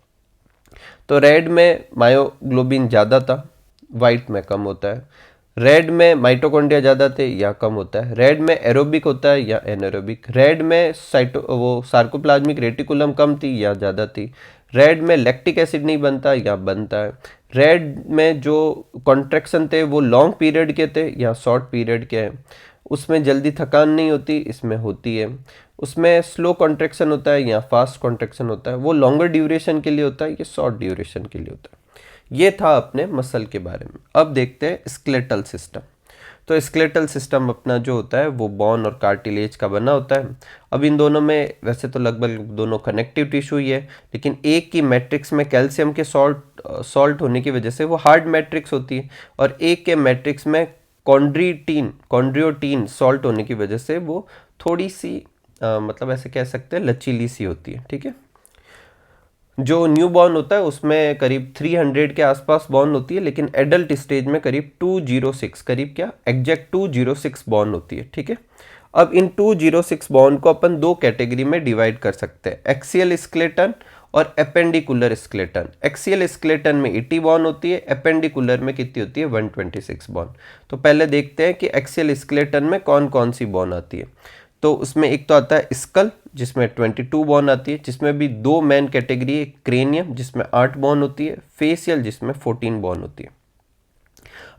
Speaker 1: तो रेड में मायोग्लोबिन ज़्यादा था, वाइट में कम होता है। रेड में माइटोकॉन्ड्रिया ज़्यादा थे या कम होता है। रेड में एरोबिक होता है या एनएरोबिक। रेड में सार्कोप्लाज्मिक रेटिकुलम कम थी या ज़्यादा थी। रेड में लैक्टिक एसिड नहीं बनता या बनता है। रेड में जो कॉन्ट्रैक्शन थे वो लॉन्ग पीरियड के थे या शॉर्ट पीरियड के हैं। उसमें जल्दी थकान नहीं होती, इसमें होती है। उसमें स्लो कॉन्ट्रैक्शन होता है या फास्ट कॉन्ट्रैक्शन होता है, वो लॉन्गर ड्यूरेशन के लिए होता है, ये शॉर्ट ड्यूरेशन के लिए होता है। ये था अपने मसल के बारे में। अब देखते हैं स्केलेटल सिस्टम। तो स्केलेटल सिस्टम अपना जो होता है वो बोन और कार्टिलेज का बना होता है। अब इन दोनों में वैसे तो लगभग दोनों कनेक्टिव टिश्यू ही है, लेकिन एक की मैट्रिक्स में कैल्शियम के सॉल्ट होने की वजह से वो हार्ड मैट्रिक्स होती है, और एक के मैट्रिक्स में कॉन्ड्रियोटीन सॉल्ट होने की वजह से वो थोड़ी सी मतलब ऐसे कह सकते हैं लचीली सी होती है, ठीक है। जो न्यू बॉर्न होता है उसमें करीब 300 के आसपास बॉर्न होती है, लेकिन एडल्ट स्टेज में करीब 206, करीब क्या एग्जैक्ट 206 बॉर्न होती है, ठीक है। अब इन 206 बॉर्न को अपन दो कैटेगरी में डिवाइड कर सकते हैं, एक्सियल स्केलेटन और एपेंडिकुलर स्केलेटन। एक्सियल स्केलेटन में 80 बॉर्न होती है, एपेंडिकुलर में कितनी होती है? 126 बॉर्न। तो पहले देखते हैं कि एक्सियल स्केलेटन में कौन कौन सी बॉर्न आती है। तो उसमें एक तो आता है स्कल, जिसमें 22 बॉर्न आती है, जिसमें भी दो मेन कैटेगरी है, क्रेनियम जिसमें 8 बॉर्न होती है, फेसियल जिसमें 14 बॉर्न होती है।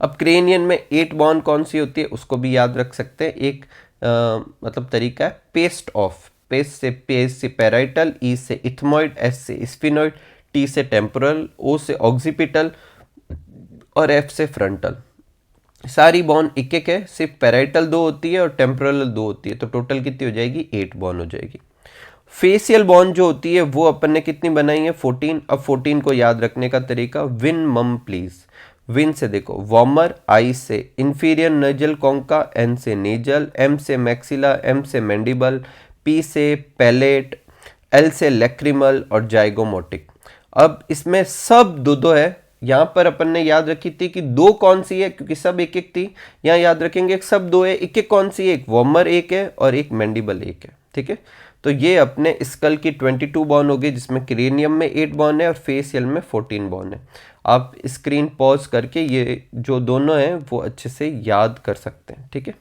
Speaker 1: अब क्रेनियन में 8 बॉर्न कौन सी होती है उसको भी याद रख सकते हैं। एक मतलब तरीका है पेस्ट ऑफ, पेस से पैराइटल, ई से इथमॉइड, एस से स्फिनॉइड, टी से टेम्पोरल, ओ से ऑक्सीपिटल और एफ से फ्रंटल। सारी बॉन एक एक है, सिर्फ पैराइटल 2 होती है और टेम्पोरल 2 होती है, तो टोटल कितनी हो जाएगी? 8 बॉन हो जाएगी। फेसियल बॉन जो होती है वो अपन ने कितनी बनाई है? 14। अब 14 को याद रखने का तरीका, विन मम प्लीज। विन से देखो वॉर्मर, आई से इंफीरियर नेजल कॉन्का, एन से नेजल, एम से मैक्सिला, एम से मैंडिबल, पी से पैलेट, एल से लैक्रिमल और जाइगोमोटिक। अब इसमें सब दो दो है। यहाँ पर अपन ने याद रखी थी कि दो कौन सी है, क्योंकि सब एक एक थी। यहाँ याद रखेंगे सब दो है, एक एक कौन सी है? एक वॉर्मर एक है और एक मैंडिबल एक है, ठीक है। तो ये अपने स्कल की 22 बॉन हो गई, जिसमें क्रेनियम में 8 बॉन है और फेसियल में 14 बॉन है। आप स्क्रीन पॉज करके ये जो दोनों हैं वो अच्छे से याद कर सकते हैं, ठीक है।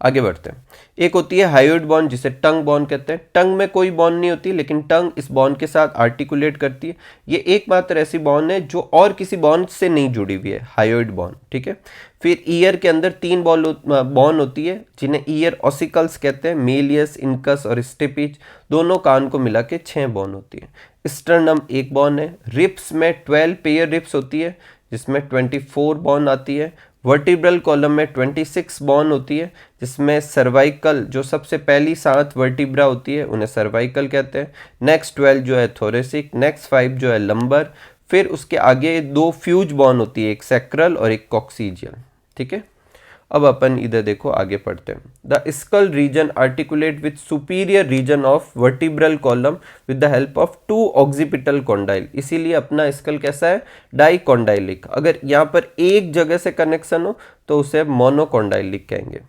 Speaker 1: आगे बढ़ते हैं। एक होती है हायोइड बॉन्ड, जिसे टंग बॉन्ड कहते हैं। टंग में कोई बॉन्ड नहीं होती, लेकिन टंग इस बॉन्ड के साथ आर्टिकुलेट करती है। ये एकमात्र ऐसी बॉन्ड है जो और किसी बॉन्ड से नहीं जुड़ी हुई है, हायोइड बॉन्ड, ठीक है। फिर ईयर के अंदर 3 बॉन्ड होती है, जिन्हें ईयर ऑसिकल्स कहते हैं, मेलियस, इनकस और स्टेपिच। दोनों कान को मिला के 6 बॉन्ड होती है। स्टर्नम 1 बॉन्ड है। रिप्स में 12 पेयर रिप्स होती है, जिसमें 24 बॉन्ड आती है। वर्टिब्रल कॉलम में 26 बॉन होती है, जिसमें सर्वाइकल जो सबसे पहली 7 वर्टिब्रा होती है उन्हें सर्वाइकल कहते हैं। नेक्स्ट 12 जो है थोरेसिक, नेक्स्ट 5 जो है लंबर। फिर उसके आगे 2 फ्यूज बॉन होती है, एक सैक्रल और एक कॉक्सीजियल, ठीक है। अब अपन इधर देखो आगे पढ़ते हैं। The skull region articulate with superior region of vertebral column with the help of 2 occipital condyle. इसीलिए अपना स्कल कैसा है? डाइकॉन्डाइलिक। अगर यहाँ पर एक जगह से कनेक्शन हो तो उसे मोनोकॉन्डाइलिक कहेंगे।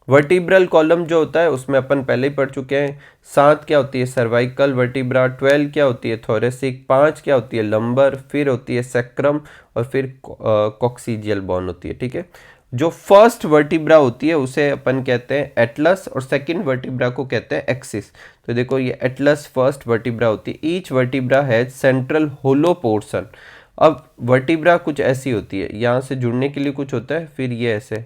Speaker 1: वर्टिब्रल कॉलम जो होता है उसमें अपन पहले ही पढ़ चुके हैं। 7 क्या होती है? Cervical vertebra. 12 क्या होती है? थोरेसिक। 5 क्या होती है? लंबर। फिर होती है सैक्रम और फिर कॉक्सीजियल बॉन होती है, ठीक है। जो फर्स्ट वर्टिब्रा होती है उसे अपन कहते हैं एटलस और सेकंड वर्टिब्रा को कहते हैं एक्सिस। तो देखो ये एटलस फर्स्ट वर्टिब्रा होती है। Each vertebra has central hollow portion. अब वर्टिब्रा कुछ ऐसी होती है, यहाँ से जुड़ने के लिए कुछ होता है, फिर ये ऐसे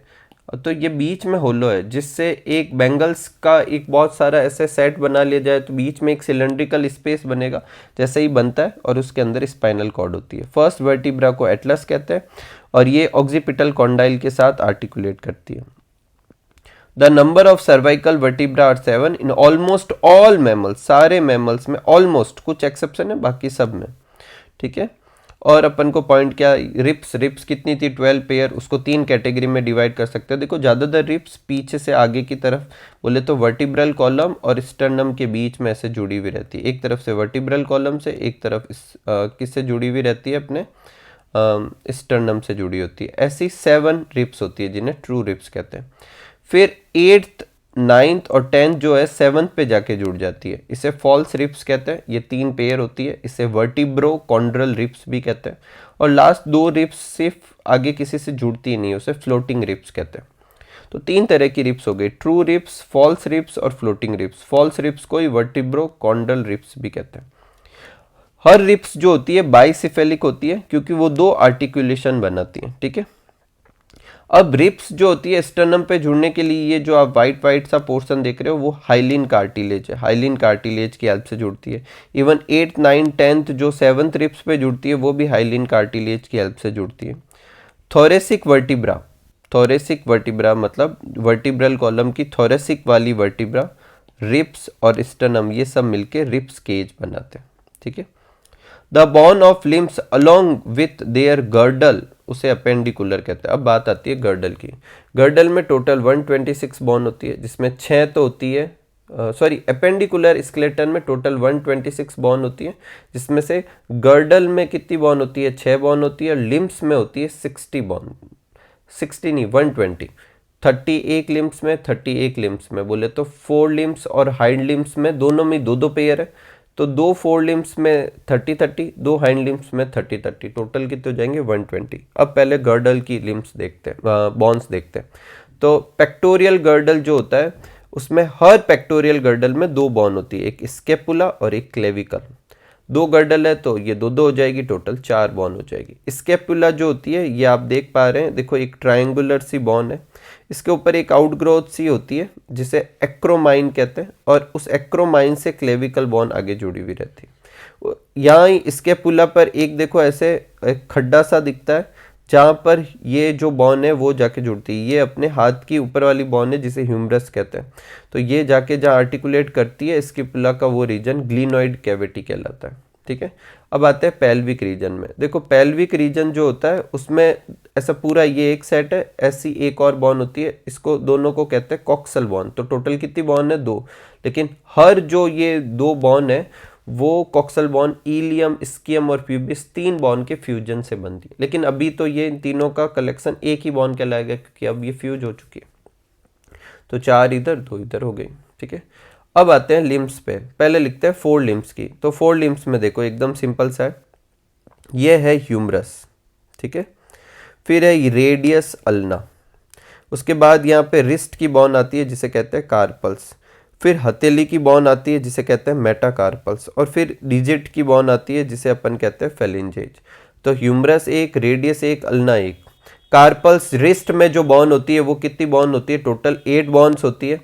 Speaker 1: तो ये बीच में होलो है, जिससे एक बेंगल्स का एक बहुत सारा ऐसे सेट बना लिया जाए तो बीच में एक सिलेंड्रिकल स्पेस बनेगा जैसे ही बनता है, और उसके अंदर स्पाइनल कॉर्ड होती है। फर्स्ट वर्टिब्रा को एटलस कहते हैं और ये ऑक्सीपिटल कॉन्डाइल के साथ आर्टिकुलेट करती है। The number of cervical vertebra are 7 in almost all mammals, सारे मैमल्स में, ऑलमोस्ट, कुछ एक्सेप्शन है बाकी सब में, ठीक है। और अपन को पॉइंट क्या, रिप्स कितनी थी 12 पेयर, उसको 3 कैटेगरी में डिवाइड कर सकते हैं। देखो ज़्यादातर रिप्स पीछे से आगे की तरफ बोले तो वर्टिब्रल कॉलम और स्टर्नम के बीच में ऐसे जुड़ी हुई रहती है, एक तरफ से वर्टिब्रल कॉलम से, एक तरफ किससे जुड़ी हुई रहती है, अपने स्टर्नम से जुड़ी होती है। ऐसी 7 रिप्स होती है जिन्हें ट्रू रिप्स कहते हैं। फिर 8th 9th और 10th जो है 7th पे जाके जुड़ जाती है, इसे फॉल्स रिप्स कहते हैं। ये 3 पेयर होती है, इसे वर्टिब्रो कॉन्ड्रल रिप्स भी कहते हैं। और लास्ट 2 रिप्स सिर्फ आगे किसी से जुड़ती ही नहीं, उसे फ्लोटिंग रिप्स कहते हैं। तो 3 तरह की रिप्स हो गई, ट्रू रिप्स, फॉल्स रिप्स और फ्लोटिंग रिप्स। फॉल्स रिप्स को ही वर्टिब्रो कॉन्ड्रल रिप्स भी कहते हैं। हर रिप्स जो होती है बाइसिफेलिक होती है क्योंकि वो 2 आर्टिकुलेशन बनाती है, ठीक है। अब रिप्स जो होती है स्टर्नम पे जुड़ने के लिए, ये जो आप वाइट सा पोर्शन देख रहे हो वो हाइलिन कार्टिलेज है, हाइलिन कार्टिलेज की हेल्प से जुड़ती है। इवन 8th 9th 10th जो 7th रिप्स पे जुड़ती है वो भी हाइलिन कार्टिलेज की हेल्प से जुड़ती है। थोरेसिक वर्टिब्रा, थोरेसिक वर्टिब्रा मतलब वर्टिब्रल कॉलम की थोरेसिक वाली वर्टिब्रा, रिप्स और स्टर्नम ये सब मिलके रिप्स केज बनाते हैं, ठीक है। The bone of limbs along with their girdle, उसे अपेंडिकुलर कहते हैं। अब बात आती है गर्डल की। गर्डल में टोटल 126 बोन होती है, जिसमें 6 तो होती है, सॉरी, अपेंडिकुलर स्केलेटन में टोटल 126 बोन होती है, जिसमें से गर्डल में कितनी बोन होती है, 6 बोन होती है। लिम्स में होती है 60 बोन, 60 नहीं 120, 31 लिम्स में, 31 लिम्स में बोले तो 4 लिम्स और हाइंड लिम्स में दोनों में 2 पेयर है, तो 2 4 लिम्स में 30-30, 2 हाइंड लिम्स में 30-30, टोटल कितने हो जाएंगे 120। अब पहले गर्डल की लिम्स देखते हैं, बॉन्स देखते हैं। तो पेक्टोरियल गर्डल जो होता है उसमें हर पेक्टोरियल गर्डल में 2 बॉन होती है, एक स्केपुला और एक क्लेविकल। 2 गर्डल है तो ये 2 हो जाएगी, टोटल 4 बॉन हो जाएगी। स्केपुला जो होती है ये आप देख पा रहे हैं, देखो एक ट्रायंगुलर सी बॉन है, इसके ऊपर एक आउटग्रोथ सी होती है जिसे एक्रोमाइन कहते हैं, और उस एक्रोमाइन से क्लेविकल बॉन आगे जुड़ी हुई रहती है। यहाँ स्केपुला पर एक देखो ऐसे एक खड्डा सा दिखता है जहाँ पर ये जो बॉन है वो जाके जुड़ती है, ये अपने हाथ की ऊपर वाली बॉन है जिसे ह्यूमरस कहते हैं। तो ये जाके जहाँ आर्टिकुलेट करती है स्केपुला का वो रीजन ग्लिनोइड कैविटी कहलाता है, ठीक है। अब आते हैं पेल्विक रीजन में। देखो पेल्विक रीजन जो होता है उसमें ऐसा पूरा ये एक सेट है, ऐसी एक और बॉन होती है, इसको दोनों को कहते हैं कॉक्सल बॉन। तो टोटल कितनी बॉन है 2, लेकिन हर जो ये 2 बॉन है वो कॉक्सल बॉन इलियम, स्कियम और प्यूबिस 3 बॉन के फ्यूजन से बनती है। लेकिन अभी तो ये इन तीनों का कलेक्शन एक ही बॉन कहलाएगा क्योंकि अब ये फ्यूज हो चुकी है। तो 4 इधर 2 इधर हो गई, ठीक है। अब आते हैं लिम्स पे, पहले लिखते हैं 4 लिम्स की। तो 4 लिम्स में देखो एकदम सिंपल सा है, ये है ह्यूमरस, ठीक है। फिर है रेडियस अल्ना, उसके बाद यहाँ पे रिस्ट की बॉन आती है जिसे कहते हैं कार्पल्स, फिर हथेली की बॉन आती है जिसे कहते हैं मेटाकार्पल्स, और फिर डिजिट की बॉन आती है जिसे अपन कहते हैं फेलिंजेज। तो ह्यूमरस एक, रेडियस एक, अल्ना एक। कार्पल्स रिस्ट में जो बॉन होती है वो कितनी बॉन होती है, टोटल 8 बॉन्स होती है।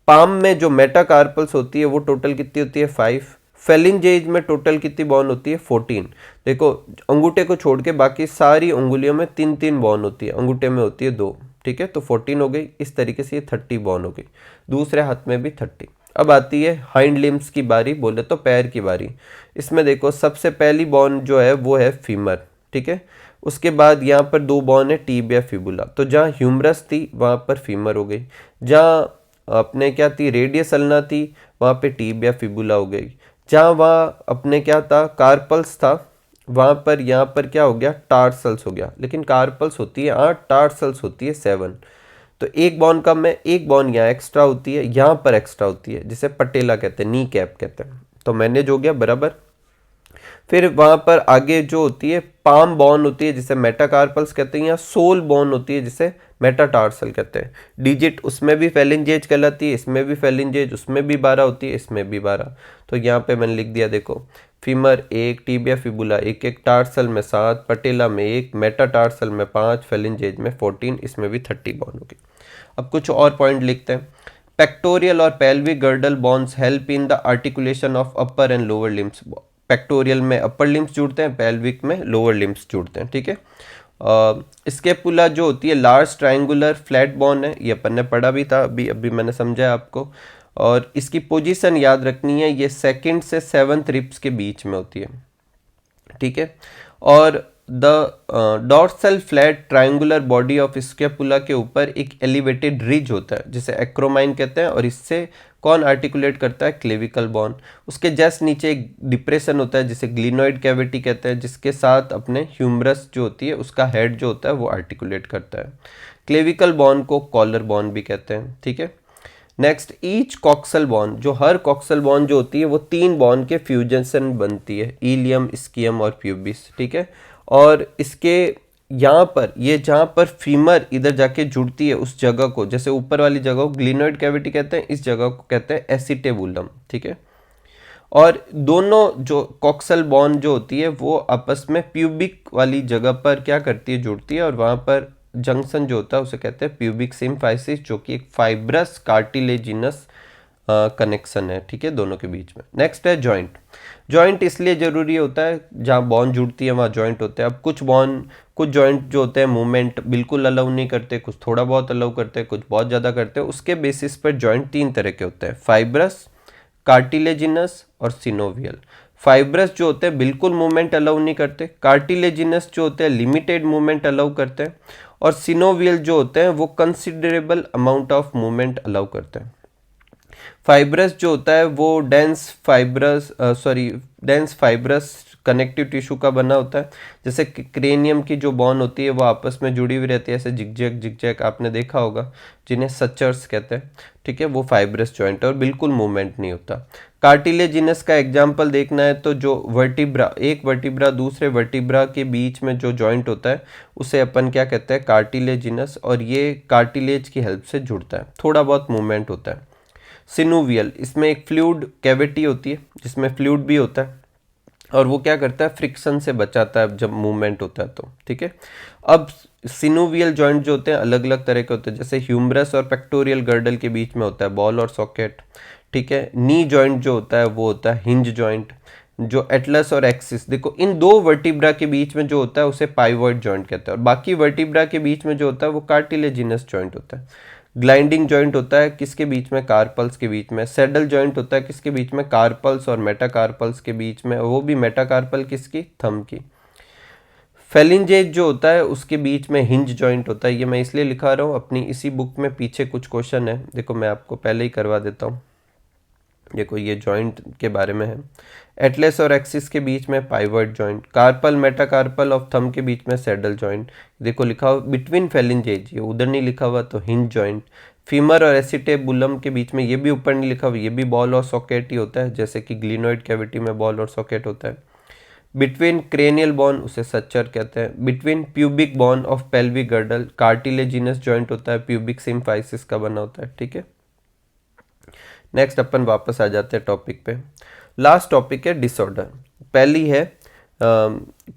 Speaker 1: पाम में जो मेटाकार्पल्स होती है वो टोटल कितनी होती है 5। फेलिंजेज में टोटल कितनी बॉन होती है 14। देखो अंगूठे को छोड़ के बाकी सारी उंगलियों में 3-3 बॉन होती है, अंगूठे में होती है 2, ठीक है। तो 14 हो गई, इस तरीके से ये 30 बॉन हो गई, दूसरे हाथ में भी 30। अब आती है हाइंड लिम्स की बारी, बोले तो पैर की बारी। इसमें देखो सबसे पहली बॉन जो है वो है फीमर, ठीक है। उसके बाद यहाँ पर 2 बॉन है टीबिया फिबुला। तो जहाँ ह्यूमरस थी वहाँ पर फीमर हो गई, जहाँ अपने क्या थी रेडियस अल्ना थी वहाँ पे टीबिया फिबुला हो गई, जहाँ वहाँ अपने क्या था कार्पल्स था वहाँ पर यहाँ पर क्या हो गया टार्सल्स हो गया। लेकिन कार्पल्स होती है 8, टार्सल्स होती है 7। तो एक बॉन कम है, एक बॉन यहाँ एक्स्ट्रा होती है, यहाँ पर एक्स्ट्रा होती है जिसे पटेला कहते हैं, नी कैप कहते हैं। तो मैनेज हो गया बराबर। फिर वहाँ पर आगे जो होती है पाम बोन होती है जिसे मेटाकार्पल्स कहते हैं, या सोल बोन होती है जिसे मेटाटार्सल कहते हैं। डिजिट उसमें भी फेलिंजेज कहलाती है, इसमें भी फेलिंजेज, उसमें भी 12 होती है, इसमें भी 12। तो यहाँ पे मैंने लिख दिया, देखो फीमर 1, टीबिया फिबुला 1, टार्सल में 7, पटेला में 1, मेटाटार्सल में 5, फेलिंजेज में 14, इसमें भी 30 बोन होगी। अब कुछ और पॉइंट लिखते हैं। पेक्टोरियल और pelvic girdle bones help in the articulation of upper and lower limbs. Pectoral में अपर लिम्स जुड़ते हैं, पेल्विक में लोअर लिम्स जुड़ते हैं, ठीक है। स्केपुला जो होती है लार्ज ट्रायंगुलर फ्लैट बोन है, ये अपन ने पढ़ा भी था, अभी मैंने समझाया आपको। और इसकी पोजीशन याद रखनी है, ये सेकंड से 7th रिब्स के बीच में होती है, ठीक है। और the dorsal flat triangular body of scapula के ऊपर एक एलिवेटेड रिज होता है जिसे एक्रोमाइन कहते हैं, और इससे कौन आर्टिकुलेट करता है, क्लेविकल बोन। उसके जस्ट नीचे एक डिप्रेशन होता है जिसे ग्लिनोइड कैविटी कहते हैं, जिसके साथ अपने ह्यूमरस जो होती है उसका हेड जो होता है वो आर्टिकुलेट करता है। क्लेविकल बोन को कॉलर बोन भी कहते हैं, ठीक है। नेक्स्ट, ईच कॉक्सल बॉन, जो हर कॉक्सल बॉन जो होती है वो 3 बॉन के फ्यूजन से बनती है, इलियम, स्कियम और प्यूबिस, ठीक है। और इसके यहाँ पर ये जहाँ पर फीमर इधर जाके जुड़ती है उस जगह को, जैसे ऊपर वाली जगह को ग्लिनोइड कैविटी कहते हैं, इस जगह को कहते हैं एसिटेबुलम, ठीक है। और दोनों जो कॉक्सल बॉन जो होती है वो आपस में प्यूबिक वाली जगह पर क्या करती है, जुड़ती है, और वहाँ पर जंक्शन जो होता है उसे कहते हैं प्यूबिक सिम्फाइसिस, जो कि एक फाइब्रस कार्टिलेजिनस कनेक्शन है, ठीक है, दोनों के बीच में। नेक्स्ट है जॉइंट। जॉइंट इसलिए ज़रूरी होता है जहाँ बॉन जुड़ती है वहाँ जॉइंट होते हैं। अब कुछ जॉइंट जो होते हैं मूवमेंट बिल्कुल अलाउ नहीं करते, कुछ थोड़ा बहुत अलाउ करते हैं, कुछ बहुत ज़्यादा करते हैं। उसके बेसिस पर जॉइंट 3 तरह के होते हैं, फाइब्रस, कार्टिलेजिनस और सिनोवियल। फाइब्रस जो होते हैं बिल्कुल मूवमेंट अलाउ नहीं करते, कार्टिलेजिनस जो होते हैं लिमिटेड मूवमेंट अलाउ करते हैं, और सिनोवियल जो होते हैं वो considerable amount of movement allow करते हैं। फाइब्रस जो होता है वो डेंस फाइब्रस कनेक्टिव टिश्यू का बना होता है। जैसे क्रेनियम की जो बॉन होती है वो आपस में जुड़ी हुई रहती है, ऐसे जिगजैग आपने देखा होगा, जिन्हें सचर्स कहते हैं, ठीक है। वो फाइब्रस जॉइंट और बिल्कुल मूवमेंट नहीं होता। कार्टिलेजिनस का एग्जाम्पल देखना है तो जो वर्टिब्रा, एक वर्टिब्रा दूसरे वर्टिब्रा के बीच में जो जॉइंट होता है उसे अपन क्या कहते हैं, कार्टिलेजिनस, और ये कार्टिलेज की हेल्प से जुड़ता है, थोड़ा बहुत मूवमेंट होता है। सिनोवियल, इसमें एक फ्लूइड कैविटी होती है जिसमें फ्लूइड भी होता है, और वो क्या करता है, फ्रिक्शन से बचाता है जब मूवमेंट होता है तो, ठीक है। अब सिनोवियल जॉइंट जो होते हैं अलग अलग तरह के होते हैं, जैसे ह्यूमरस और पेक्टोरियल गर्डल के बीच में होता है बॉल और सॉकेट, ठीक है। नी जॉइंट जो होता है वो होता है हिंज जॉइंट। जो एटलस और एक्सिस, देखो इन दो वर्टिब्रा के बीच में जो होता है उसे पाइवॉइड जॉइंट कहते हैं, और बाकी वर्टिब्रा के बीच में जो होता है वो कार्टिलेजिनस जॉइंट होता है। ग्लाइंडिंग जॉइंट होता है किसके बीच में, कार्पल्स के बीच में। सैडल जॉइंट होता है किसके बीच में, कार्पल्स और मेटाकार्पल्स के बीच में, वो भी मेटाकार्पल किसकी, थंब की। फेलिंजेज जो होता है उसके बीच में हिंज जॉइंट होता है। ये मैं इसलिए लिखा रहा हूँ, अपनी इसी बुक में पीछे कुछ क्वेश्चन है, देखो मैं आपको पहले ही करवा देता हूँ। देखो ये जॉइंट के बारे में है। एटलस और एक्सिस के बीच में pivot joint, carpal metacarpal of thumb के बीच में सैडल जॉइंट। देखो लिखा हुआ बिटवीन फेलिंजेज, ये उधर नहीं लिखा हुआ तो हिंज जॉइंट। फीमर और एसिटेबुलम के बीच में, ये भी ऊपर नहीं लिखा हुआ, ये भी बॉल और सॉकेट ही होता है, जैसे कि ग्लिनोइड कैविटी में बॉल और सॉकेट होता है। बिटवीन क्रेनियल बॉन, उसे सच्चर कहते हैं। Between pubic bone of pelvic girdle, cartilaginous joint होता है, प्यूबिक सिम्फाइसिस का बना होता है, ठीक है। नेक्स्ट अपन वापस आ जाते हैं टॉपिक पे। लास्ट टॉपिक है डिसऑर्डर।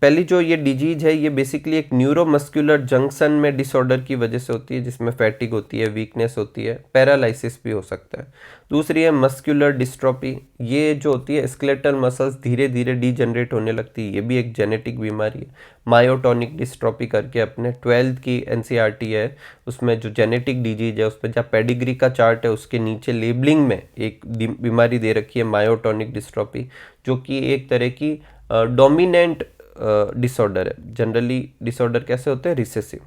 Speaker 1: पहली जो ये डिजीज है ये बेसिकली एक न्यूरोमस्कुलर जंक्शन में डिसऑर्डर की वजह से होती है, जिसमें फैटिग होती है, वीकनेस होती है, पैरालिसिस भी हो सकता है। दूसरी है मस्कुलर डिस्ट्रॉफी, ये जो होती है स्केलेटल मसल्स धीरे धीरे डीजनरेट होने लगती है, ये भी एक जेनेटिक बीमारी है। मायोटोनिक डिस्ट्रॉफी करके अपने 12th की एनसीईआरटी है, उसमें जो जेनेटिक डिजीज है उस पर जहाँ पेडिग्री का चार्ट है उसके नीचे लेबलिंग में एक बीमारी दे रखी है मायोटोनिक डिस्ट्रॉफी, जो कि एक तरह की डोमिनेंट डिसऑर्डर है। जनरली डिसऑर्डर कैसे होते हैं, रिसेसिव।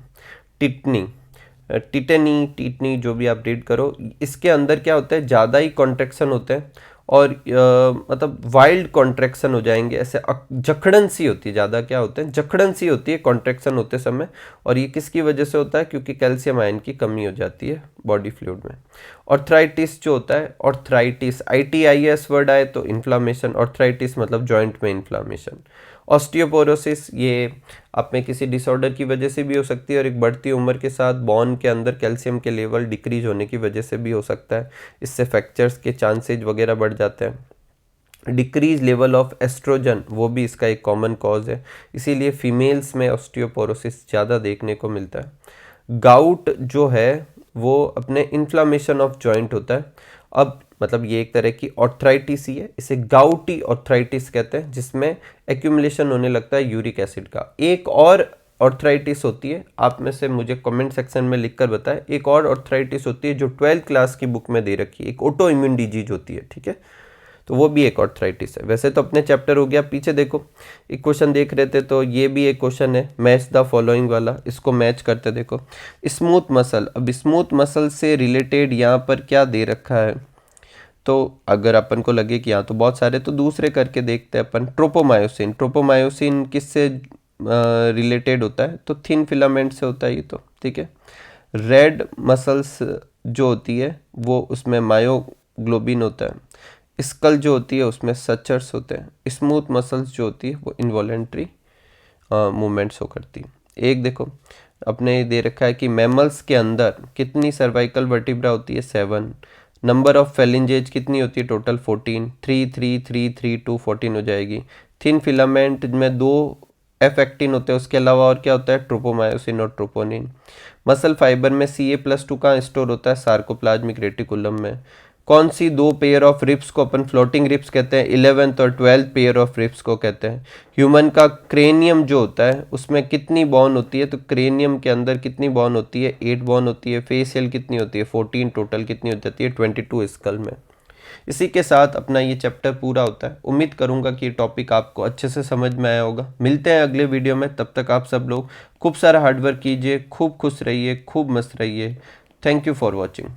Speaker 1: टिटनी जो भी आप रीड करो, इसके अंदर क्या होता है, ज़्यादा ही कॉन्ट्रैक्शन होते हैं और मतलब वाइल्ड कॉन्ट्रैक्शन हो जाएंगे, ऐसे जकड़न सी होती है, ज़्यादा क्या होते हैं, जकड़न सी होती है कॉन्ट्रैक्शन होते समय। और ये किसकी वजह से होता है, क्योंकि कैल्शियम आयन की कमी हो जाती है बॉडी फ्लूइड में। ऑर्थराइटिस जो होता है, ऑर्थराइटिस ITIS वर्ड आए तो इन्फ्लामेशन, ऑर्थराइटिस मतलब जॉइंट में इन्फ्लामेशन। ऑस्टियोपोरोसिस ये आप में किसी डिसऑर्डर की वजह से भी हो सकती है, और एक बढ़ती उम्र के साथ बोन के अंदर कैल्शियम के लेवल डिक्रीज होने की वजह से भी हो सकता है। इससे फ्रैक्चर्स के चांसेज वगैरह बढ़ जाते हैं। डिक्रीज लेवल ऑफ एस्ट्रोजन वो भी इसका एक कॉमन कॉज है, इसीलिए फीमेल्स में ऑस्टियोपोरोसिस ज़्यादा देखने को मिलता है। गाउट जो है वो अपने इन्फ्लामेशन ऑफ जॉइंट होता है। अब मतलब ये एक तरह की ऑर्थराइटिस ही है, इसे गाउटी ऑर्थराइटिस कहते हैं, जिसमें एक्यूमुलेशन होने लगता है यूरिक एसिड का। एक और ऑर्थराइटिस होती है, आप में से मुझे कमेंट सेक्शन में लिखकर बताएं, एक और ऑर्थराइटिस होती है जो 12th क्लास की बुक में दे रखी है, एक ऑटो इम्यून डिजीज होती है, ठीक है। तो वो भी एक ऑर्थराइटिस है। वैसे तो अपने चैप्टर हो गया, पीछे देखो एक क्वेश्चन देख रहे थे, तो ये भी एक क्वेश्चन है मैच द फॉलोइंग वाला, इसको मैच करते देखो। स्मूथ मसल, अब स्मूथ मसल से रिलेटेड यहाँ पर क्या दे रखा है, तो अगर अपन को लगे कि यहाँ तो बहुत सारे, तो दूसरे करके देखते हैं अपन। ट्रोपोमायोसिन, ट्रोपोमायोसिन किससे रिलेटेड होता है, तो थिन फिलामेंट से होता है ये तो, ठीक है। रेड मसल्स जो होती है वो उसमें मायोग्लोबिन होता है। स्कल जो होती है उसमें सचर्स होते हैं। स्मूथ मसल्स जो होती है वो इनवॉलेंट्री मूवमेंट्स हो करती है। एक देखो अपने ये दे रखा है कि मैमल्स के अंदर कितनी सर्वाइकल वर्टिब्रा होती है, 7। नंबर ऑफ फेलिंजेज कितनी होती है, टोटल 14। 3 3 3 3 2 14 हो जाएगी। थिन फिलामेंट में 2 एफ एक्टिन होते हैं, उसके अलावा और क्या होता है, ट्रोपोमायोसिन और ट्रोपोनिन। मसल फाइबर में Ca+2 का स्टोर होता है सार्कोप्लाज्मिक रेटिकुलम में। कौन सी 2 पेयर ऑफ रिब्स को अपन फ्लोटिंग रिब्स कहते हैं, 11th और 12th पेयर ऑफ रिब्स को कहते हैं। ह्यूमन का क्रेनियम जो होता है उसमें कितनी बॉन होती है, तो क्रेनियम के अंदर कितनी बॉन होती है, 8 बॉन होती है। फेशियल कितनी होती है, 14। टोटल कितनी हो जाती है, 22 स्कल में। इसी के साथ अपना ये चैप्टर पूरा होता है। उम्मीद करूंगा कि ये टॉपिक आपको अच्छे से समझ में आया होगा। मिलते हैं अगले वीडियो में, तब तक आप सब लोग खूब सारा हार्डवर्क कीजिए, खूब खुश रहिए, खूब मस्त रहिए। Thank you for watching.